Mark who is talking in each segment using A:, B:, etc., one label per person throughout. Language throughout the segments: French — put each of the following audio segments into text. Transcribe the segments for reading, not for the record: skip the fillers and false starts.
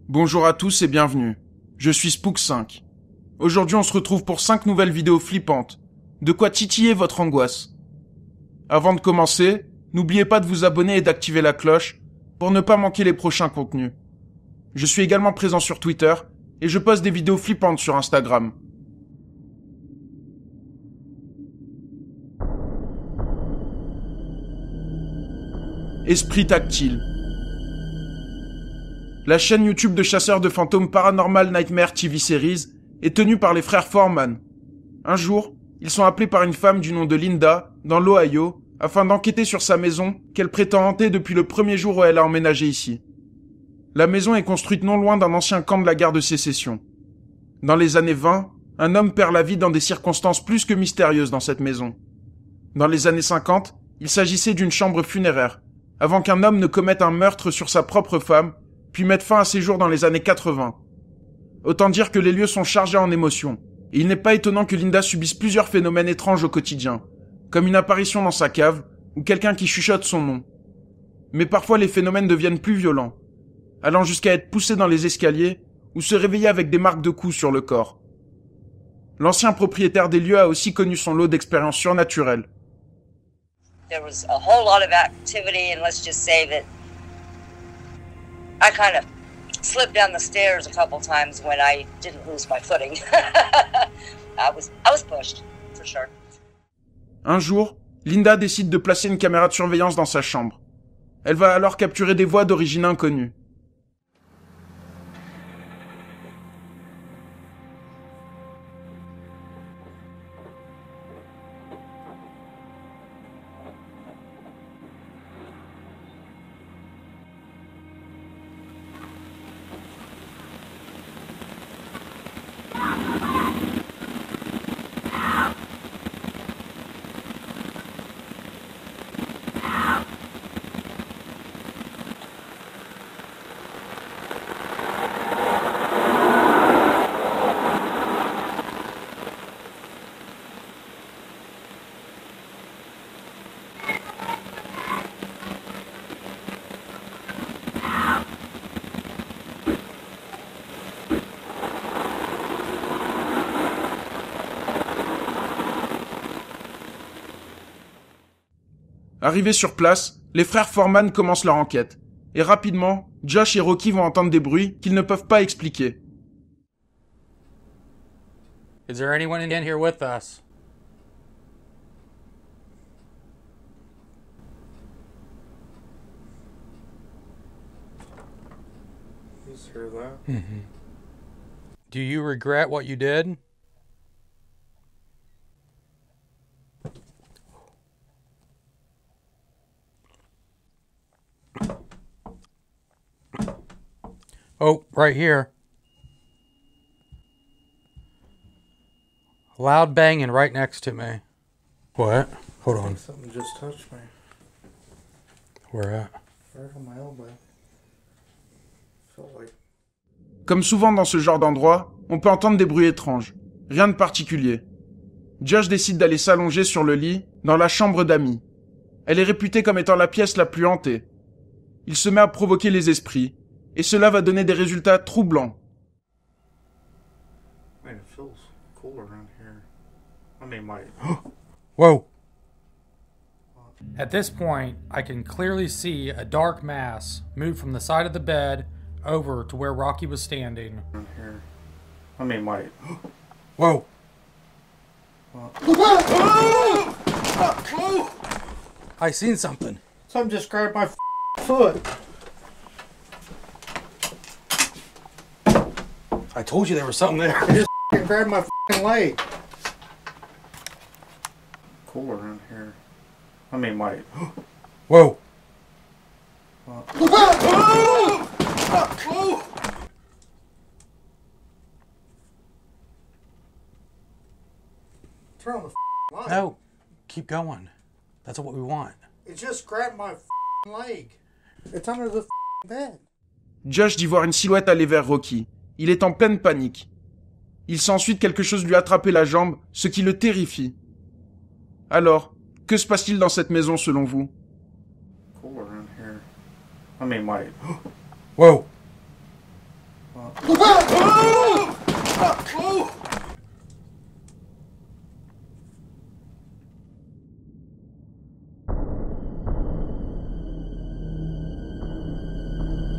A: Bonjour à tous et bienvenue. Je suis Spook5. Aujourd'hui on se retrouve pour 5 nouvelles vidéos flippantes. De quoi titiller votre angoisse. Avant de commencer, n'oubliez pas de vous abonner et d'activer la cloche pour ne pas manquer les prochains contenus. Je suis également présent sur Twitter et je poste des vidéos flippantes sur Instagram. Esprit tactile. La chaîne YouTube de chasseurs de fantômes Paranormal Nightmare TV Series est tenue par les frères Foreman. Un jour, ils sont appelés par une femme du nom de Linda, dans l'Ohio, afin d'enquêter sur sa maison qu'elle prétend hanter depuis le premier jour où elle a emménagé ici. La maison est construite non loin d'un ancien camp de la guerre de Sécession. Dans les années 20, un homme perd la vie dans des circonstances plus que mystérieuses dans cette maison. Dans les années 50, il s'agissait d'une chambre funéraire, avant qu'un homme ne commette un meurtre sur sa propre femme, puis mette fin à ses jours dans les années 80. Autant dire que les lieux sont chargés en émotions, et il n'est pas étonnant que Linda subisse plusieurs phénomènes étranges au quotidien, comme une apparition dans sa cave, ou quelqu'un qui chuchote son nom. Mais parfois les phénomènes deviennent plus violents, allant jusqu'à être poussée dans les escaliers, ou se réveiller avec des marques de coups sur le corps. L'ancien propriétaire des lieux a aussi connu son lot d'expériences surnaturelles.
B: There was a whole lot of activity, and let's just say that I kind of slipped down the stairs a couple times when I didn't lose my footing. I was pushed, for sure.
A: Un jour, Linda décide de placer une caméra de surveillance dans sa chambre. Elle va alors capturer des voix d'origine inconnue. Arrivés sur place, les frères Foreman commencent leur enquête. Et rapidement, Josh et Rocky vont entendre des bruits qu'ils ne peuvent pas expliquer.
C: Is there anyone in here with us?
D: You hear that?
C: Mm-hmm. Do you regret what you did? Oh, right here. Loud banging right next to me. What? Hold on.
D: Something just touched me.
C: Where at?
D: Right on my elbow. Felt like...
A: Comme souvent dans ce genre d'endroit, on peut entendre des bruits étranges. Rien de particulier. Josh décide d'aller s'allonger sur le lit dans la chambre d'Amy. Elle est réputée comme étant la pièce la plus hantée. Il se met à provoquer les esprits, et cela va donner des résultats troublants.
D: Man, it feels cool around here. I mean, my...
C: Whoa.
E: At this point, I can clearly see a dark mass move from the side of the bed over to where Rocky was standing.
D: around here. I mean, my...
C: Whoa. I seen something.
D: Something just grabbed my foot.
C: I told you there was something there.
D: It just grabbed my leg. Cool around here. I mean, my...
C: Whoa.
D: Turn on the light.
C: No. Keep going. That's what we want.
D: It just grabbed my leg. It's under the bed.
A: Josh dit voir une silhouette aller vers Rocky. Il est en pleine panique. Il sent ensuite quelque chose lui attraper la jambe, ce qui le terrifie. Alors, que se passe-t-il dans cette maison selon vous?
D: Cool around here. I mean, my...
C: Whoa.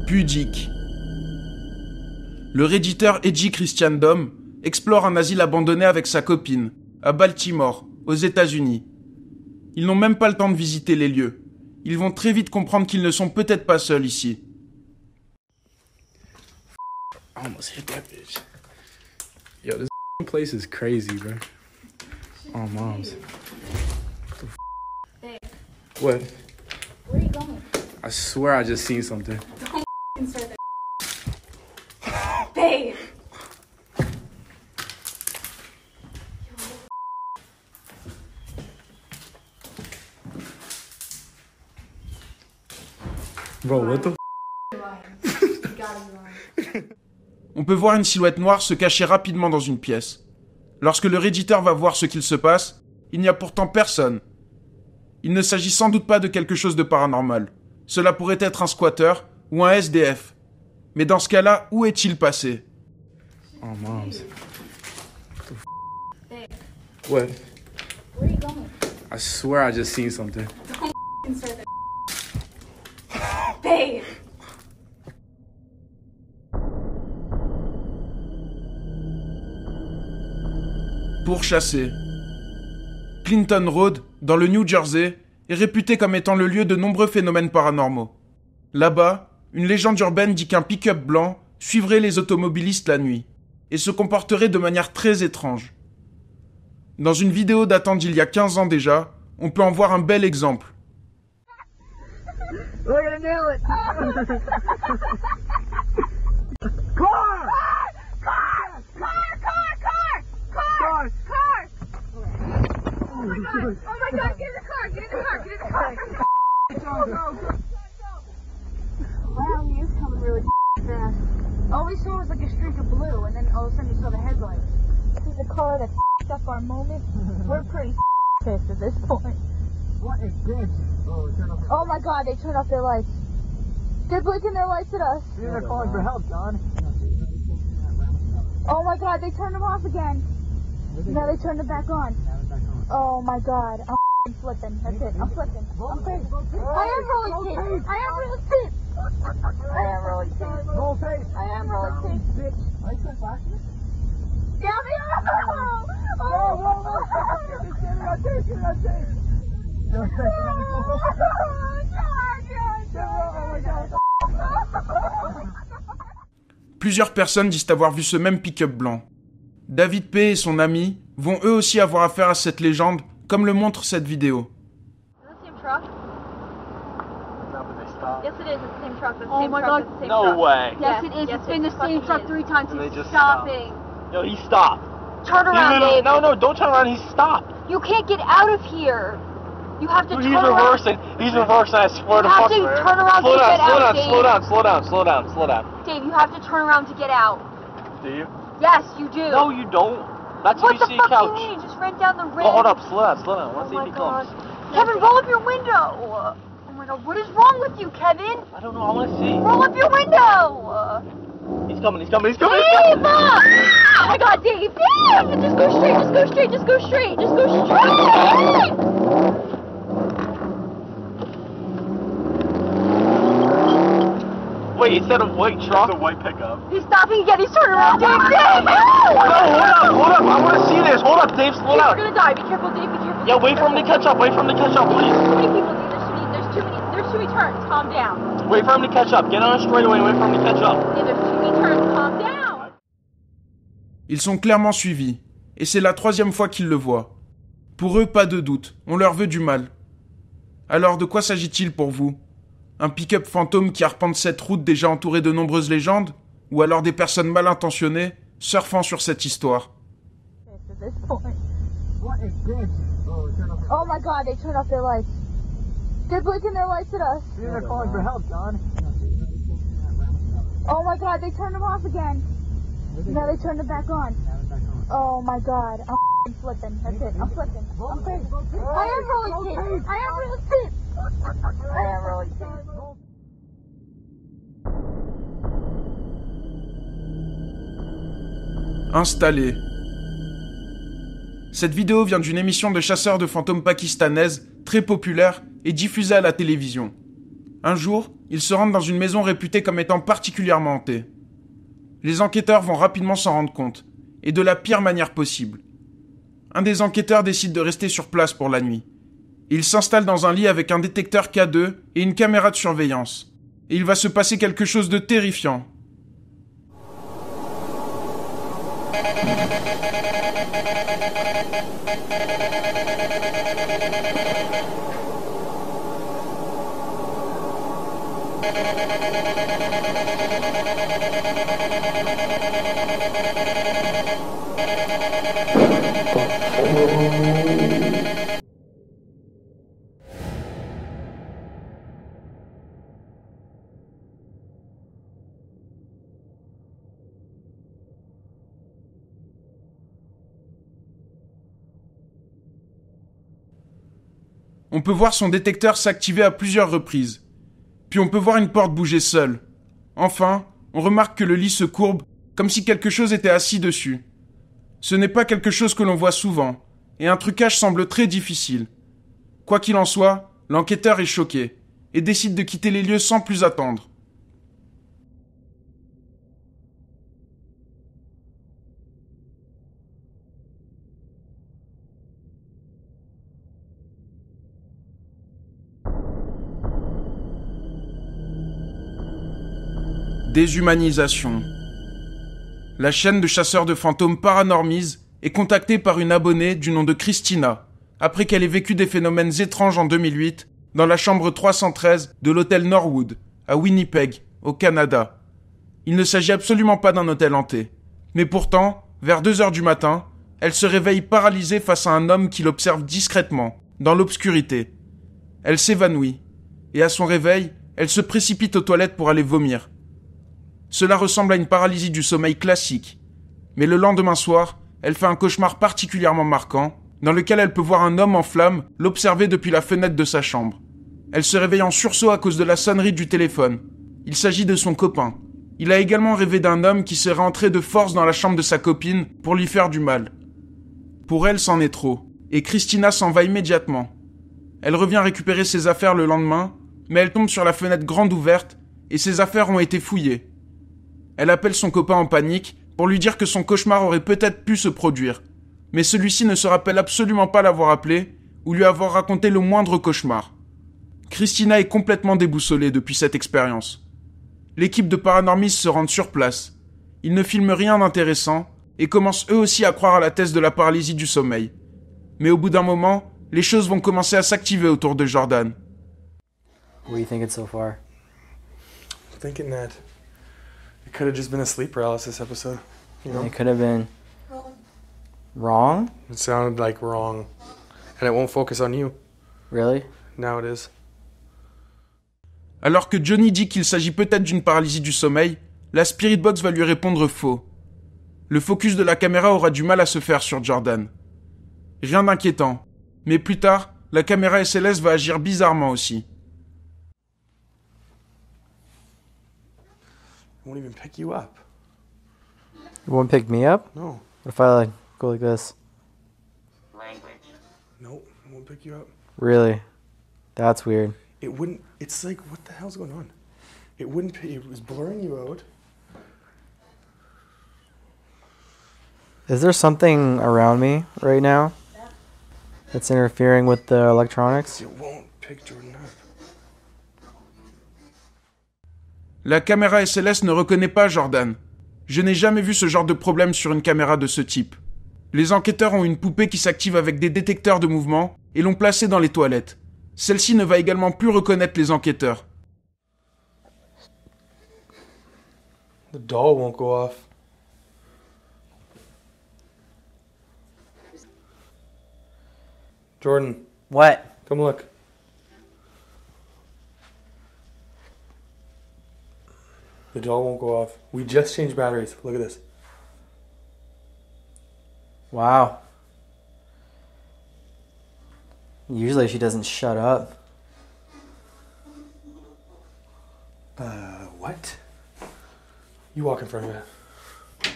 A: Pudique. Le redditeur Edgy Christian Dom explore un asile abandonné avec sa copine, à Baltimore, aux États-Unis. Ils n'ont même pas le temps de visiter les lieux. Ils vont très vite comprendre qu'ils ne sont peut-être pas seuls ici.
F: I almost hit that bitch. Yo, this place is crazy, bro. Oh, moms.
G: Babe,
F: What?
G: where are you going?
F: I swear I just seen something.
G: Don't start that. Babe!
F: Bro, what the
A: On peut voir une silhouette noire se cacher rapidement dans une pièce. Lorsque le redditeur va voir ce qu'il se passe, il n'y a pourtant personne. Il ne s'agit sans doute pas de quelque chose de paranormal. Cela pourrait être un squatter ou un SDF. Mais dans ce cas-là, où est-il passé?
F: Oh, moms.
G: Babe,
F: What?
G: where are you going?
F: I swear I just seen something.
G: Don't start that. Babe!
A: Pourchassé. Clinton Road, dans le New Jersey, est réputé comme étant le lieu de nombreux phénomènes paranormaux. Là-bas, une légende urbaine dit qu'un pick-up blanc suivrait les automobilistes la nuit et se comporterait de manière très étrange. Dans une vidéo datant d'il y a 15 ans déjà, on peut en voir un bel exemple.
G: Oh my god, get in the car, get in the car, get in the car. Go. Wow, he is coming really fast. All we saw was like a streak of blue, and then all of a sudden you saw the headlights. This is a car that up our moment. We're pretty pissed at this point.
D: What is this?
G: Oh my god, they turned off their lights. They're blinking their lights at us.
D: They're calling for help, John.
G: Oh my god, they turned them off again. Now they turned them back on. Oh my god, I'm f***ing flipping. That's it, I'm flipping. I'm flipping. I am really pissed. I am really pissed. I am really pissed.
D: Roll tape.
G: I am really pissed.
D: Bitch. Are you still flashing?
G: Down the aisle!
D: Get it on tape. Get it on tape. No,
A: Plusieurs personnes disent avoir vu ce même pick-up blanc. David P. et son ami vont eux aussi avoir affaire à cette légende, comme le montre cette vidéo.
G: Yes, it is. It's the same truck. It's the
H: Oh
G: same
H: my
G: truck.
H: God.
G: It's the same
H: No
G: truck.
H: way.
G: Yes, it is. It's been the same truck 3 times.
H: And they
G: He's
H: just
G: stopping.
H: No, he stopped.
G: Turn around, Dave.
H: No, don't turn around. He stopped.
G: You can't get out of here. You have to
H: He's
G: turn around.
H: reversing. He's reversing. I swear to
G: You have
H: fuck.
G: to turn around to get out, Dave.
H: Slow down.
G: Dave, you have to turn around to get out.
H: Do you?
G: Yes, you do.
H: No, you don't. That's
G: What
H: what
G: the
H: you see
G: fuck
H: couch.
G: do you mean? Just rent down the rim.
H: Oh, hold up. Slow down. I want to see
G: Oh
H: if
G: my
H: he
G: god.
H: comes.
G: Kevin, roll up your window. Oh my god, what is wrong with you, Kevin?
H: I don't know. I want to see.
G: Roll up your window.
H: He's coming.
G: Dave! Oh my god, Dave! Dave! Just go straight.
H: Wait, instead of white truck, the white pickup.
G: He's stopping again. He's turning around. Dave!
H: No, hold up. I want to see this. Hold up, Dave. Slow
G: We're
H: down.
G: gonna die. Be careful, Dave. Be careful.
H: Yeah, wait for him to catch up. Please.
G: There's too many people, Dave. There's too many turns. Calm down.
H: Wait for him to catch up. Get on a straightaway and wait for him to catch up.
G: Dave, there's too many turns. Calm down.
A: Ils sont clairement suivis, et c'est la 3e fois qu'ils le voient. Pour eux, pas de doute, on leur veut du mal. Alors de quoi s'agit-il pour vous? Un pick-up fantôme qui arpente cette route déjà entourée de nombreuses légendes? Ou alors des personnes mal intentionnées surfant sur cette histoire?
D: What is this?
G: Oh my god, they turned off their lights. They're blinking their lights at us.
D: They're calling for help, John.
G: Oh my god, they turned them off again. Now they turned them back on. Oh my god, I'm f***ing flipping. That's it, I'm flipping. I'm flipping. I am really pissed. I am really pissed.
A: installé. Cette vidéo vient d'une émission de chasseurs de fantômes pakistanaise, très populaire et diffusée à la télévision. Un jour, ils se rendent dans une maison réputée comme étant particulièrement hantée. Les enquêteurs vont rapidement s'en rendre compte, et de la pire manière possible. Un des enquêteurs décide de rester sur place pour la nuit. Il s'installe dans un lit avec un détecteur K2 et une caméra de surveillance. Et il va se passer quelque chose de terrifiant. On peut voir son détecteur s'activer à plusieurs reprises. Puis on peut voir une porte bouger seule. Enfin, on remarque que le lit se courbe, comme si quelque chose était assis dessus. Ce n'est pas quelque chose que l'on voit souvent, et un trucage semble très difficile. Quoi qu'il en soit, l'enquêteur est choqué, et décide de quitter les lieux sans plus attendre. Déshumanisation. La chaîne de chasseurs de fantômes Paranormise est contactée par une abonnée du nom de Christina, après qu'elle ait vécu des phénomènes étranges en 2008 dans la chambre 313 de l'hôtel Norwood, à Winnipeg, au Canada. Il ne s'agit absolument pas d'un hôtel hanté. Mais pourtant, vers 2h du matin, elle se réveille paralysée face à un homme qui l'observe discrètement, dans l'obscurité. Elle s'évanouit, et à son réveil, elle se précipite aux toilettes pour aller vomir. Cela ressemble à une paralysie du sommeil classique. Mais le lendemain soir, elle fait un cauchemar particulièrement marquant, dans lequel elle peut voir un homme en flammes l'observer depuis la fenêtre de sa chambre. Elle se réveille en sursaut à cause de la sonnerie du téléphone. Il s'agit de son copain. Il a également rêvé d'un homme qui serait entré de force dans la chambre de sa copine pour lui faire du mal. Pour elle, c'en est trop, et Christina s'en va immédiatement. Elle revient récupérer ses affaires le lendemain, mais elle tombe sur la fenêtre grande ouverte, et ses affaires ont été fouillées. Elle appelle son copain en panique pour lui dire que son cauchemar aurait peut-être pu se produire. Mais celui-ci ne se rappelle absolument pas l'avoir appelé ou lui avoir raconté le moindre cauchemar. Christina est complètement déboussolée depuis cette expérience. L'équipe de Paranormis se rend sur place. Ils ne filment rien d'intéressant et commencent eux aussi à croire à la thèse de la paralysie du sommeil. Mais au bout d'un moment, les choses vont commencer à s'activer autour de Jordan.
I: What are you thinking so far?
F: Thinking that it could have just been a sleep paralysis episode. You know?
I: It could have been wrong?
F: It sounded like wrong. And it won't focus on you.
I: Really?
F: Now it is.
A: Alors que Johnny dit qu'il s'agit peut-être d'une paralysie du sommeil, la Spirit Box va lui répondre faux. Le focus de la caméra aura du mal à se faire sur Jordan. Rien d'inquiétant, mais plus tard, la caméra SLS va agir bizarrement aussi.
F: It won't even pick you up.
I: It won't pick me up?
F: No.
I: What if I go like this?
F: No, it won't pick you up.
I: Really? That's weird.
F: It wouldn't. It's like, what the hell's going on? It wouldn't. It was blurring you out.
I: Is there something around me right now that's interfering with the electronics?
F: It won't pick Jordan up.
A: La caméra SLS ne reconnaît pas Jordan. Je n'ai jamais vu ce genre de problème sur une caméra de ce type. Les enquêteurs ont une poupée qui s'active avec des détecteurs de mouvement et l'ont placée dans les toilettes. Celle-ci ne va également plus reconnaître les enquêteurs.
F: The doll won't go off. Jordan,
I: What?
F: come look. The doll won't go off. We just changed batteries. Look at this.
I: Wow. Usually she doesn't shut up.
F: What? You walk in front of it.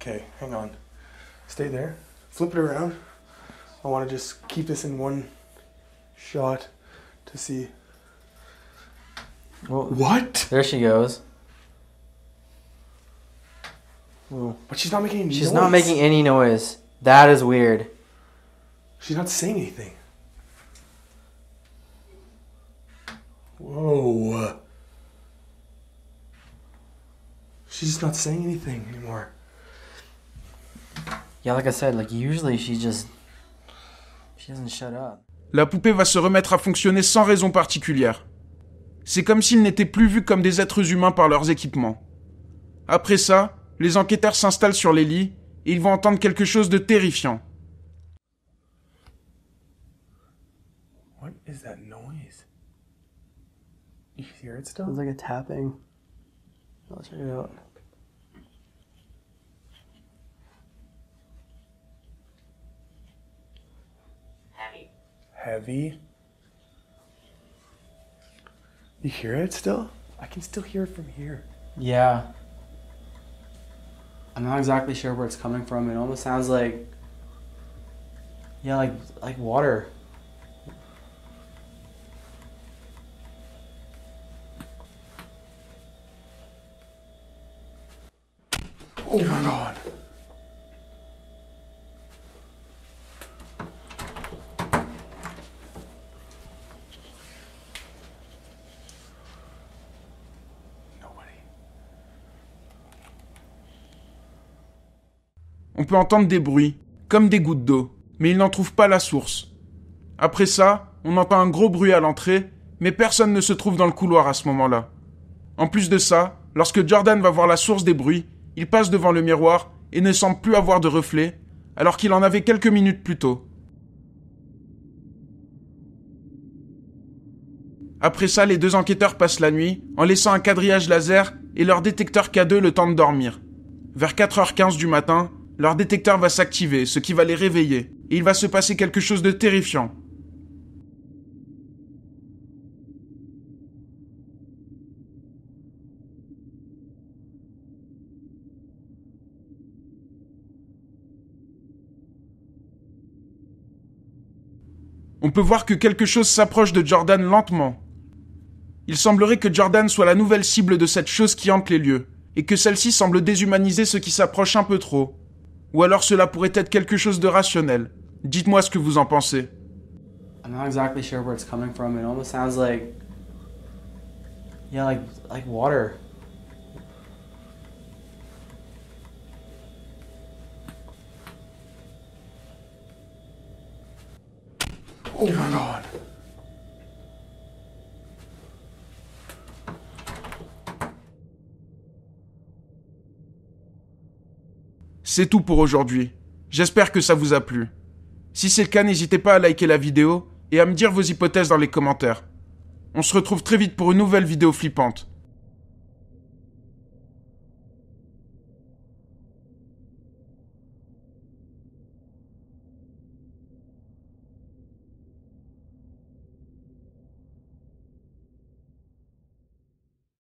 F: Okay, hang on. Stay there. Flip it around. I want to just keep this in one shot to see.
I: Well,
F: What?
I: there she goes. Whoa.
F: But she's not making any noise.
I: She's not making any noise. That is weird.
F: She's not saying anything. Whoa. She's just not saying anything anymore.
I: Yeah, like I said, like usually she doesn't shut up.
A: La poupée va se remettre à fonctionner sans raison particulière. C'est comme s'ils n'étaient plus vus comme des êtres humains par leurs équipements. Après ça, les enquêteurs s'installent sur les lits et ils vont entendre quelque chose de terrifiant.
F: What is that noise? You hear it still?
I: It's like a tapping. I'll check it out.
F: Heavy. You hear it still? I can still hear it from here.
I: Yeah. I'm not exactly sure where it's coming from. It almost sounds like, yeah, like water.
F: Oh my god.
A: On peut entendre des bruits, comme des gouttes d'eau, mais ils n'en trouvent pas la source. Après ça, on entend un gros bruit à l'entrée, mais personne ne se trouve dans le couloir à ce moment-là. En plus de ça, lorsque Jordan va voir la source des bruits, il passe devant le miroir et ne semble plus avoir de reflet, alors qu'il en avait quelques minutes plus tôt. Après ça, les deux enquêteurs passent la nuit, en laissant un quadrillage laser et leur détecteur K2 le temps de dormir. Vers 4h15 du matin, leur détecteur va s'activer, ce qui va les réveiller, et il va se passer quelque chose de terrifiant. On peut voir que quelque chose s'approche de Jordan lentement. Il semblerait que Jordan soit la nouvelle cible de cette chose qui hante les lieux, et que celle-ci semble déshumaniser ceux qui s'approchent un peu trop. Ou alors cela pourrait être quelque chose de rationnel. Dites-moi ce que vous en pensez.
I: I'm not exactly sure where it's coming from. It almost sounds like, yeah, like water.
F: Oh my god.
A: C'est tout pour aujourd'hui. J'espère que ça vous a plu. Si c'est le cas, n'hésitez pas à liker la vidéo et à me dire vos hypothèses dans les commentaires. On se retrouve très vite pour une nouvelle vidéo flippante.